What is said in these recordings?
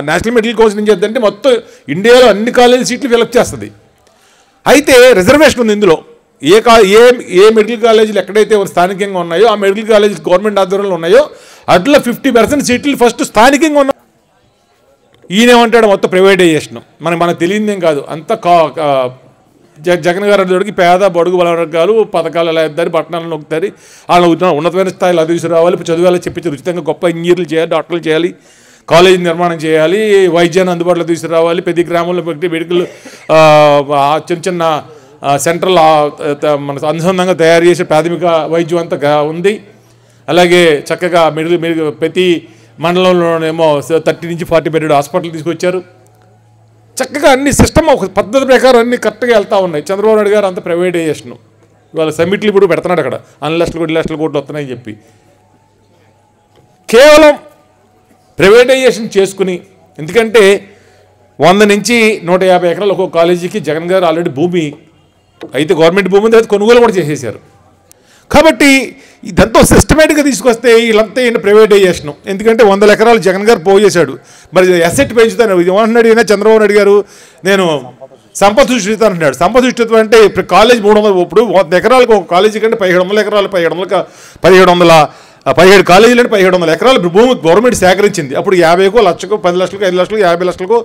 National medical council ఏం చేద్దంటే మొత్తం ఇండియాలో అన్ని కాలేజీ సీట్లు ఫిలప్ చేస్తుంది. అయితే రిజర్వేషన్ ఉంది ఇందులో. ఏ మెడికల్ కాలేజీలు ఎక్కడైతే స్థానికంగా ఉన్నాయో ఆ మెడికల్ కాలేజీలు గవర్నమెంట్ ఆధ్వర్యంలో ఉన్నాయో అట్లా 50% సీట్లు ఫస్ట్ స్థానికంగా ఉన్నాయి. ఈయనేమంటాడు మొత్తం ప్రైవేటైజేషన్. మనకు తెలియదేం కాదు. అంత జగన్ గారు అడికి పేద బడుగు బలవర్గాలు పథకాలు ఎలా ఇద్దారు, పట్టణాలను నొక్కుతారు, వాళ్ళు ఉన్నతమైన స్థాయిలో అది తీసుకురావాలి, చదువులు చెప్పించి ఉచితంగా గొప్ప ఇంజనీర్లు చేయాలి, డాక్టర్లు చేయాలి, కాలేజీ నిర్మాణం చేయాలి, వైద్యాన్ని అందుబాటులో తీసుకురావాలి, ప్రతి గ్రామంలో మెడికల్ చిన్న చిన్న సెంట్రల్ మన అనుసంధానంగా తయారు చేసే ప్రాథమిక వైద్యం అంతా ఉంది. అలాగే చక్కగా మెడికల్ ప్రతి మండలంలోనేమో 30 నుంచి 40 బెడెడ్ హాస్పిటల్ తీసుకొచ్చారు. చక్కగా అన్ని సిస్టమ్ ఒక పద్ధతి ప్రకారం అన్ని కరెక్ట్గా వెళ్తూ ఉన్నాయి. చంద్రబాబు నాయుడు గారు అంత ప్రైవేటైజేషన్ ఇవాళ సమ్మిట్లు ఇప్పుడు పెడుతున్నాడు అక్కడ, 1 లక్షల కోట్లు 2 లక్షల కోట్లు వస్తున్నాయని చెప్పి కేవలం ప్రైవేటైజేషన్ చేసుకుని. ఎందుకంటే 100 నుంచి 150 ఎకరాలు ఒక్కొక్క కాలేజీకి జగన్ గారు ఆల్రెడీ భూమి అయితే గవర్నమెంట్ భూమి అయితే కొనుగోలు కూడా చేసేసారు. కాబట్టి ఇదంతా సిస్టమేటిక్గా తీసుకొస్తే వీళ్ళంతా ఏంటి ప్రైవేటైజేషను. ఎందుకంటే 100 ఎకరాలు జగన్ గారు పోగు చేశాడు. మరి అసెట్ పెంచుతాను ఏమంటున్నాడు ఈయన చంద్రబాబు నాయుడు గారు, నేను సంపద సృష్టిత అంటున్నాడు. సంపద సృష్టిత అంటే ఇప్పుడు కాలేజ్ 300 ఇప్పుడు 100 ఎకరాలకు ఒక కాలేజీ కంటే 1700 ఎకరాలు 17 కాలేజీలు అంటే 1700 ఎకరాలు భూమి గవర్నమెంట్ సేకరించింది. అప్పుడు 50కో లక్షకో 10 లక్షలకు 5 లక్షలకు 50 లక్షలకు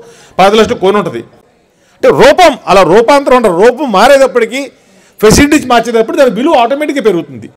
10 లక్షలకు కొని ఉంటుంది. అంటే రూపం అలా రూపాంతరం ఉంటుంది. రూపం మారేటప్పటికీ ఫెసిలిటీస్ మార్చేటప్పుడు దాని విలువ ఆటోమేటిక్గా పెరుగుతుంది.